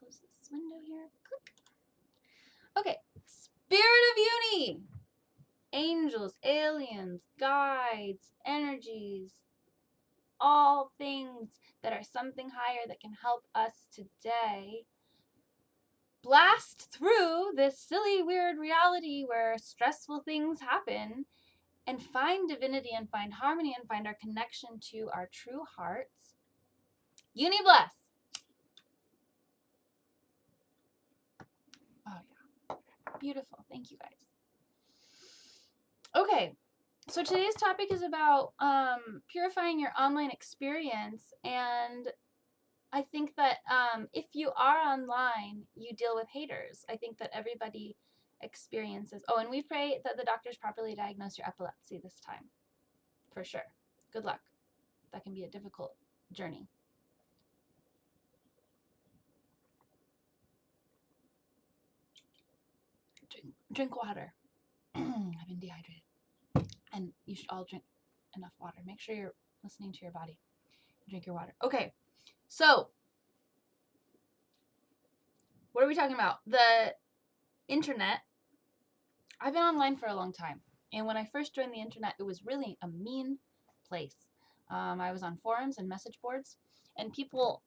close this window here. Click. Okay, spirit of uni. Angels, aliens, guides, energies, all things that are something higher that can help us today blast through this silly, weird reality where stressful things happen and find divinity and find harmony and find our connection to our true hearts. Uni bless. Oh yeah, beautiful. Thank you guys. Okay, so today's topic is about purifying your online experience, and I think that if you are online, you deal with haters. I think that everybody experiences. Oh, and we pray that the doctors properly diagnose your epilepsy this time, for sure. Good luck. That can be a difficult journey. Drink water. I've been dehydrated. And you should all drink enough water. Make sure you're listening to your body. Drink your water. Okay, so what are we talking about? The internet. I've been online for a long time. And when I first joined the internet, it was really a mean place. I was on forums and message boards, and people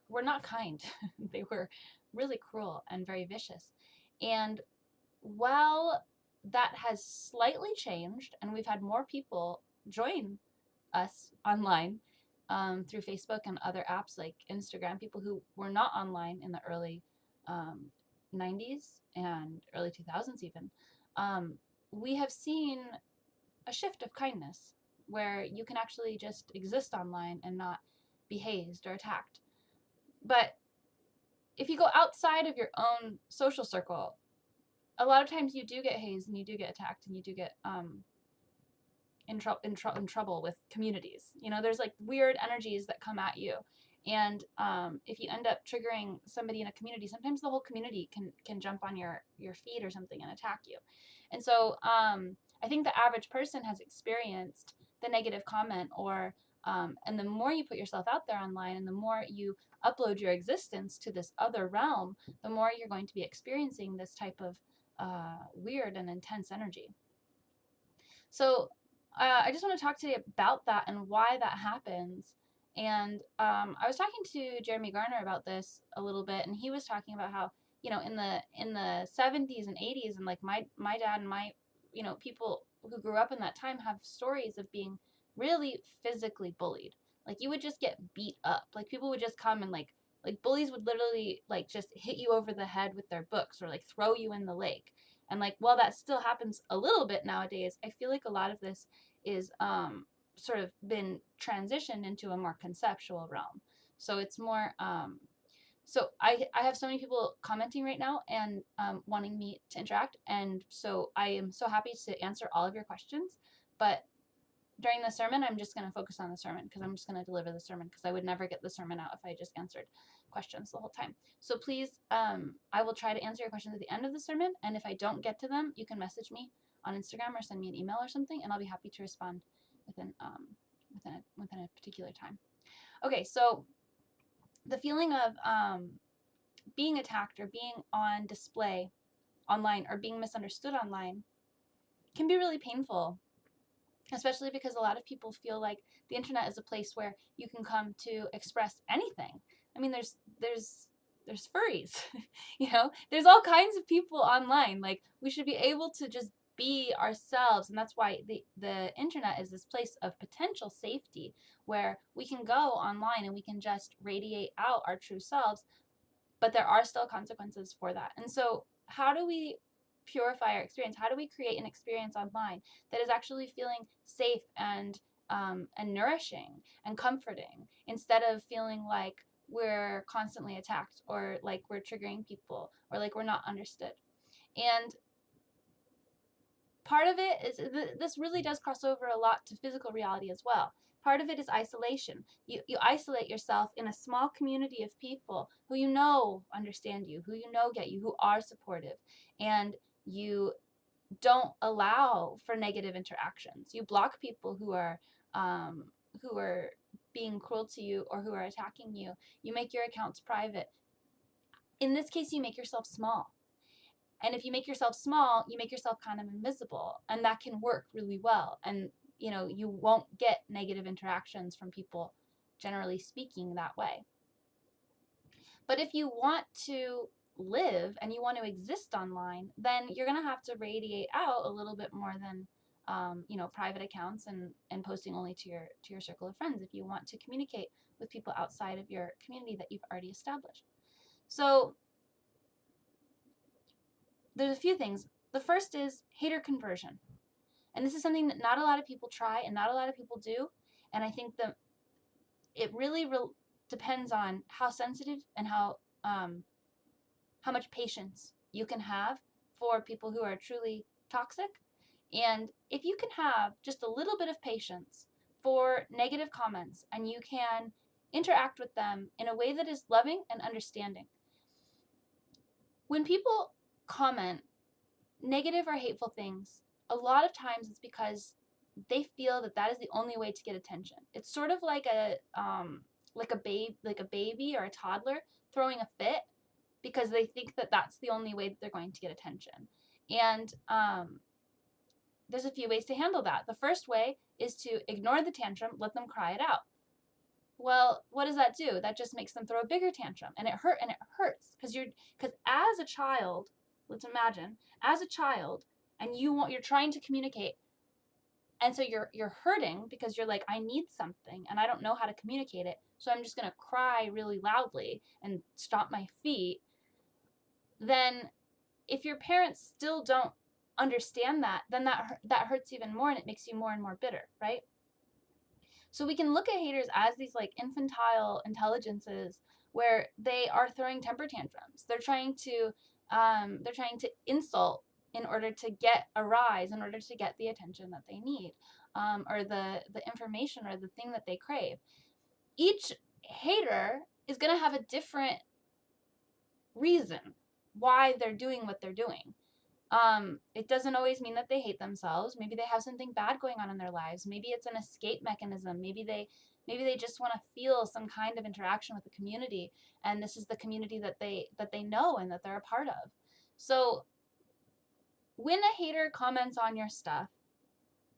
were not kind. They were really cruel and very vicious. And while that has slightly changed, and we've had more people join us online through Facebook and other apps like Instagram, people who were not online in the early 90s and early 2000s even, we have seen a shift of kindness where you can actually just exist online and not be hazed or attacked. But if you go outside of your own social circle, a lot of times you do get hazed and you do get attacked and you do get in trouble with communities. You know, there's like weird energies that come at you. And if you end up triggering somebody in a community, sometimes the whole community can jump on your feed or something and attack you. And so I think the average person has experienced the negative comment or and the more you put yourself out there online and the more you upload your existence to this other realm, the more you're going to be experiencing this type of weird and intense energy. So I just want to talk today about that and why that happens. And I was talking to Jeremy Garner about this a little bit, and he was talking about how, you know, in the 70s and 80s, and like my dad and my, you know, people who grew up in that time have stories of being really physically bullied. Like you would just get beat up. Like people would just come and like bullies would literally like just hit you over the head with their books or like throw you in the lake. And like, while that still happens a little bit nowadays, I feel like a lot of this is sort of been transitioned into a more conceptual realm. So it's more, so I have so many people commenting right now and wanting me to interact. And so I am so happy to answer all of your questions. But during the sermon, I'm just going to focus on the sermon because I'm just going to deliver the sermon because I would never get the sermon out if I just answered questions the whole time. So please, I will try to answer your questions at the end of the sermon. And if I don't get to them, you can message me on Instagram or send me an email or something, and I'll be happy to respond within a particular time. Okay, so the feeling of being attacked or being on display online or being misunderstood online can be really painful, especially because a lot of people feel like the internet is a place where you can come to express anything. I mean, there's furries, you know, there's all kinds of people online. Like we should be able to just be ourselves, and that's why the internet is this place of potential safety where we can go online and we can just radiate out our true selves, but there are still consequences for that. And so how do we purify our experience? How do we create an experience online that is actually feeling safe and nourishing and comforting instead of feeling like we're constantly attacked or like we're triggering people or like we're not understood? And part of it is, this really does cross over a lot to physical reality as well. Part of it is isolation. You isolate yourself in a small community of people who you know understand you, who you know get you, who are supportive, and you don't allow for negative interactions. You block people who are being cruel to you or who are attacking you. You make your accounts private. in this case, you make yourself small. And if you make yourself small, you make yourself kind of invisible, and that can work really well. And, you know, you won't get negative interactions from people, generally speaking, that way. But if you want to live and you want to exist online, then you're going to have to radiate out a little bit more than, you know, private accounts and posting only to your circle of friends if you want to communicate with people outside of your community that you've already established. So there's a few things. The first is hater conversion. And this is something that not a lot of people try and not a lot of people do. And I think that it really depends on how sensitive and how much patience you can have for people who are truly toxic. And if you can have just a little bit of patience for negative comments and you can interact with them in a way that is loving and understanding. When people comment negative or hateful things, a lot of times it's because they feel that that is the only way to get attention. It's sort of like a baby or a toddler throwing a fit because they think that that's the only way that they're going to get attention. And there's a few ways to handle that. The first way is to ignore the tantrum, let them cry it out. Well, what does that do? That just makes them throw a bigger tantrum, and it hurts because as a child, let's imagine, as a child, and you're trying to communicate, and so you're hurting because you're like, I need something and I don't know how to communicate it, so I'm just gonna cry really loudly and stomp my feet. Then if your parents still don't understand that, then that hurts even more and it makes you more and more bitter, right? So we can look at haters as these like infantile intelligences where they are throwing temper tantrums. They're trying to insult in order to get a rise, in order to get the attention that they need, or the information or the thing that they crave. Each hater is going to have a different reason why they're doing what they're doing. It doesn't always mean that they hate themselves. Maybe they have something bad going on in their lives. Maybe it's an escape mechanism. Maybe they just want to feel some kind of interaction with the community, and this is the community that they know and that they're a part of. So when a hater comments on your stuff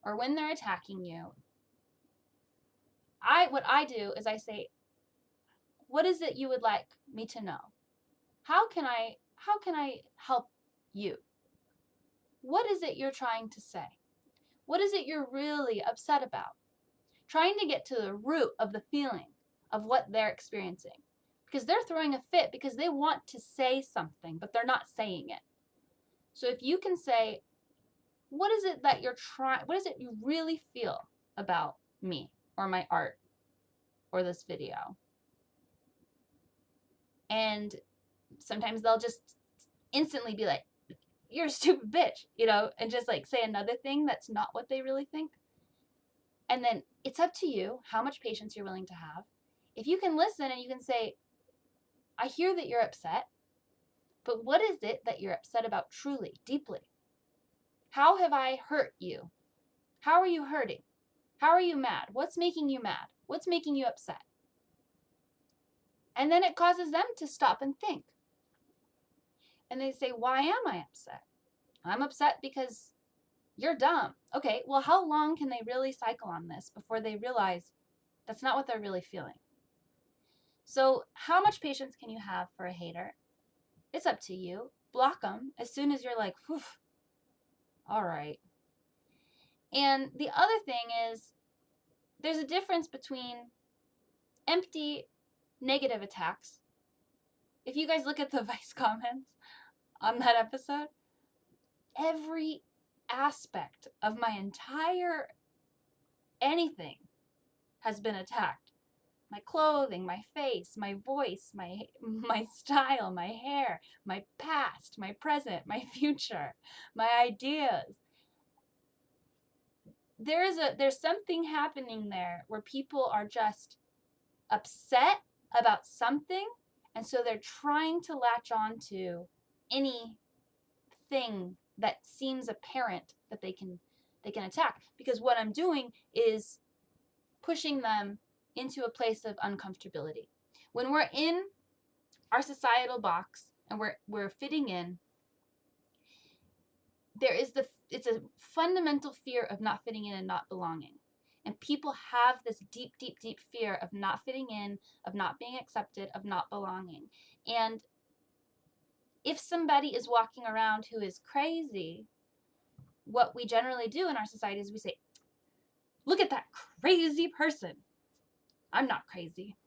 or when they're attacking you, what I do is I say, what is it you would like me to know? How can I help you? What is it you're trying to say? What is it you're really upset about? Trying to get to the root of the feeling of what they're experiencing. Because they're throwing a fit because they want to say something, but they're not saying it. So if you can say, what is it you really feel about me or my art or this video? And sometimes they'll just instantly be like, you're a stupid bitch, you know, and just like say another thing that's not what they really think. And then it's up to you how much patience you're willing to have. If you can listen and you can say, I hear that you're upset, but what is it that you're upset about truly, deeply? How have I hurt you? How are you hurting? How are you mad? What's making you mad? What's making you upset? And then it causes them to stop and think. And they say, why am I upset? I'm upset because you're dumb. Okay, well, how long can they really cycle on this before they realize that's not what they're really feeling? So how much patience can you have for a hater? It's up to you. Block them as soon as you're like, whew, all right. And the other thing is, there's a difference between empty negative attacks. If you guys look at the Vice comments on that episode, every aspect of my entire anything has been attacked. My clothing, my face, my voice, my style, my hair, my past, my present, my future, my ideas. There's something happening there where people are just upset about something, and so they're trying to latch on to anything that seems apparent that they can attack, because what I'm doing is pushing them into a place of uncomfortability. When we're in our societal box and we're fitting in, it's a fundamental fear of not fitting in and not belonging. And people have this deep, deep, deep fear of not fitting in, of not being accepted, of not belonging. And if somebody is walking around who is crazy, what we generally do in our society is we say, look at that crazy person. I'm not crazy.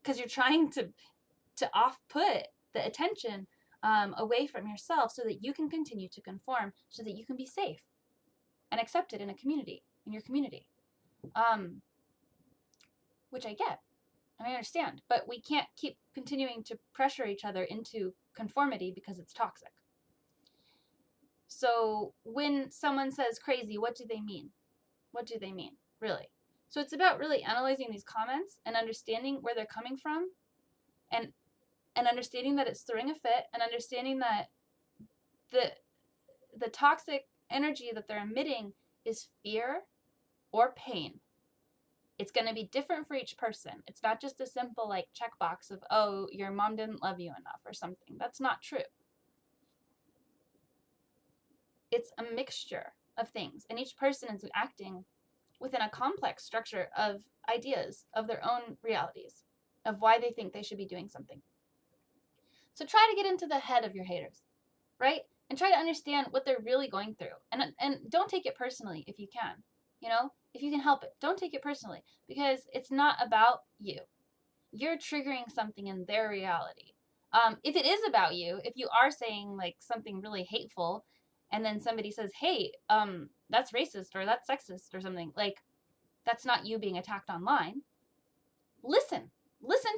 Because you're trying to off-put the attention away from yourself so that you can continue to conform, so that you can be safe and accepted in a community, in your community. Which I get and I understand, but we can't keep continuing to pressure each other into conformity because it's toxic. So when someone says crazy, what do they mean? What do they mean, really? So it's about really analyzing these comments and understanding where they're coming from, and understanding that it's throwing a fit, and understanding that the toxic energy that they're emitting is fear or pain. It's going to be different for each person. It's not just a simple like checkbox of, oh, your mom didn't love you enough or something. That's not true. It's a mixture of things, and each person is acting within a complex structure of ideas of their own realities, of why they think they should be doing something. So try to get into the head of your haters, right? And try to understand what they're really going through. And don't take it personally if you can. You know, if you can help it, don't take it personally, because it's not about you. You're triggering something in their reality. If it is about you, if you are saying like something really hateful, and then somebody says, hey, that's racist or that's sexist or something, like that's not you being attacked online. Listen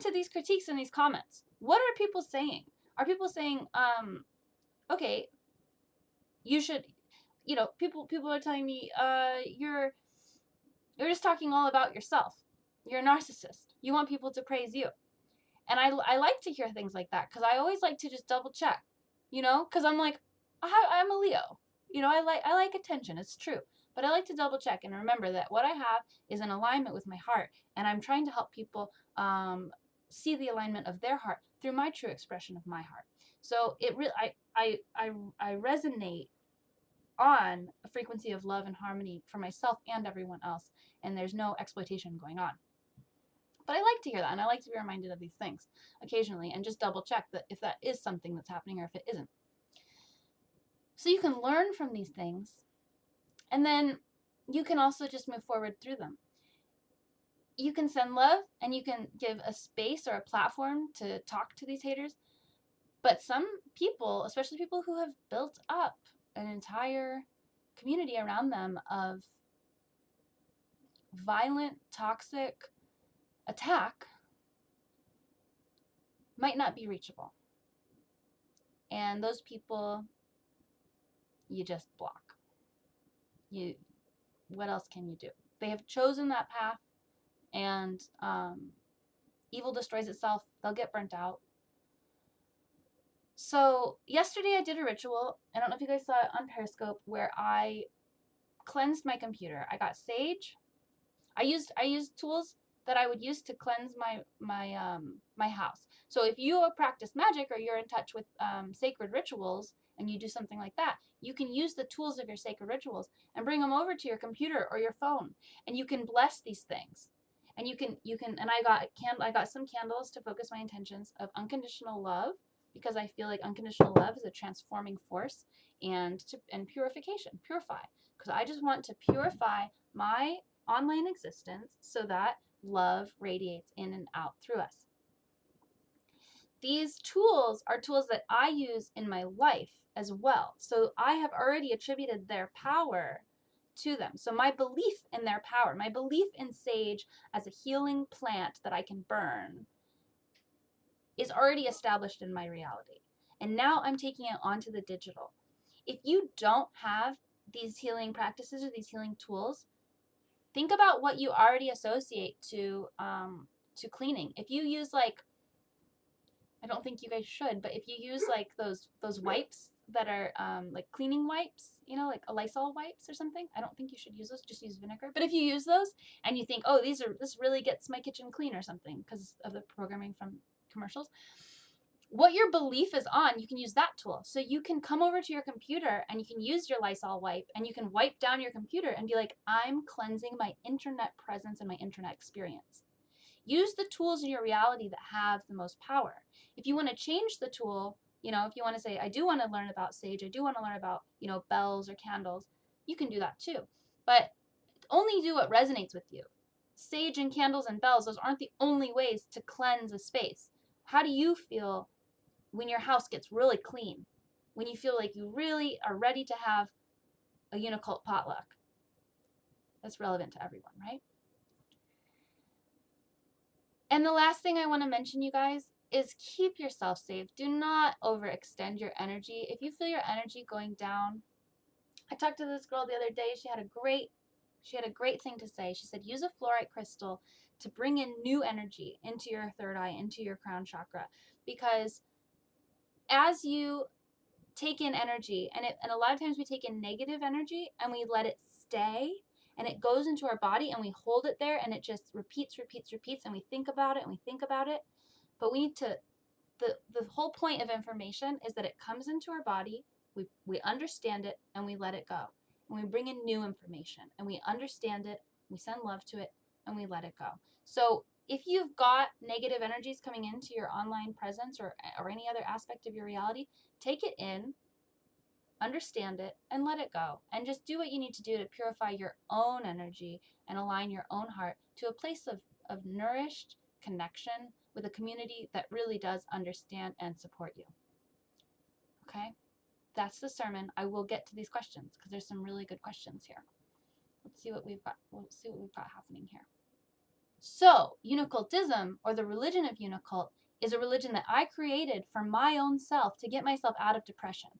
to these critiques and these comments. What are people saying? Are people saying, okay, you should, you know, people are telling me, you're just talking all about yourself. You're a narcissist. You want people to praise you. And I like to hear things like that, because I always like to just double check, you know, because I'm like, I'm a Leo. You know, I like attention. It's true. But I like to double check and remember that what I have is in alignment with my heart. And I'm trying to help people see the alignment of their heart through my true expression of my heart. So it really, I resonate on a frequency of love and harmony for myself and everyone else. And there's no exploitation going on. But I like to hear that, and I like to be reminded of these things occasionally and just double check that if that is something that's happening or if it isn't. So you can learn from these things, and then you can also just move forward through them. You can send love, and you can give a space or a platform to talk to these haters. But some people, especially people who have built up an entire community around them of violent, toxic attack, might not be reachable. And those people, you just block. What else can you do? They have chosen that path, and evil destroys itself. They'll get burnt out. So yesterday I did a ritual. I don't know if you guys saw it on Periscope, where I cleansed my computer. I got sage. I used tools that I would use to cleanse my house. So if you practice magic, or you're in touch with sacred rituals, and you do something like that, you can use the tools of your sacred rituals and bring them over to your computer or your phone, and you can bless these things. And you can and I got some candles to focus my intentions of unconditional love, because I feel like unconditional love is a transforming force, and purification, purify, because I just want to purify my online existence so that love radiates in and out through us. These tools are tools that I use in my life as well. So I have already attributed their power to them. So my belief in their power, my belief in sage as a healing plant that I can burn, is already established in my reality. And now I'm taking it onto the digital. If you don't have these healing practices or these healing tools, think about what you already associate to cleaning. If you use, like, I don't think you guys should, but if you use like those wipes that are like cleaning wipes, you know, like a Lysol wipes or something, I don't think you should use those. Just use vinegar. But if you use those and you think, oh, this really gets my kitchen clean or something because of the programming from commercials, what your belief is on, you can use that tool. So you can come over to your computer and you can use your Lysol wipe and you can wipe down your computer and be like, I'm cleansing my internet presence and my internet experience. Use the tools in your reality that have the most power. If you want to change the tool, you know, if you want to say, I do want to learn about sage, I do want to learn about, you know, bells or candles, you can do that too. But only do what resonates with you. Sage and candles and bells, those aren't the only ways to cleanse a space. How do you feel when your house gets really clean? When you feel like you really are ready to have a Unicult potluck? That's relevant to everyone, right? And the last thing I want to mention, you guys, is keep yourself safe. Do not overextend your energy. If you feel your energy going down, I talked to this girl the other day. She had a great thing to say. She said, use a fluorite crystal to bring in new energy into your third eye, into your crown chakra, because as you take in energy, and a lot of times we take in negative energy and we let it stay, and it goes into our body and we hold it there and it just repeats, and we think about it and we think about it. But we need to, the whole point of information is that it comes into our body, we understand it, and we let it go. And we bring in new information and we understand it, we send love to it, and we let it go. So if you've got negative energies coming into your online presence or any other aspect of your reality, take it in, understand it, and let it go. And just do what you need to do to purify your own energy and align your own heart to a place of nourished connection with a community that really does understand and support you. Okay? That's the sermon. I will get to these questions because there's some really good questions here. Let's see what we've got. We'll see what we've got happening here. So, Unicultism, or the religion of Unicult, is a religion that I created for my own self to get myself out of depression.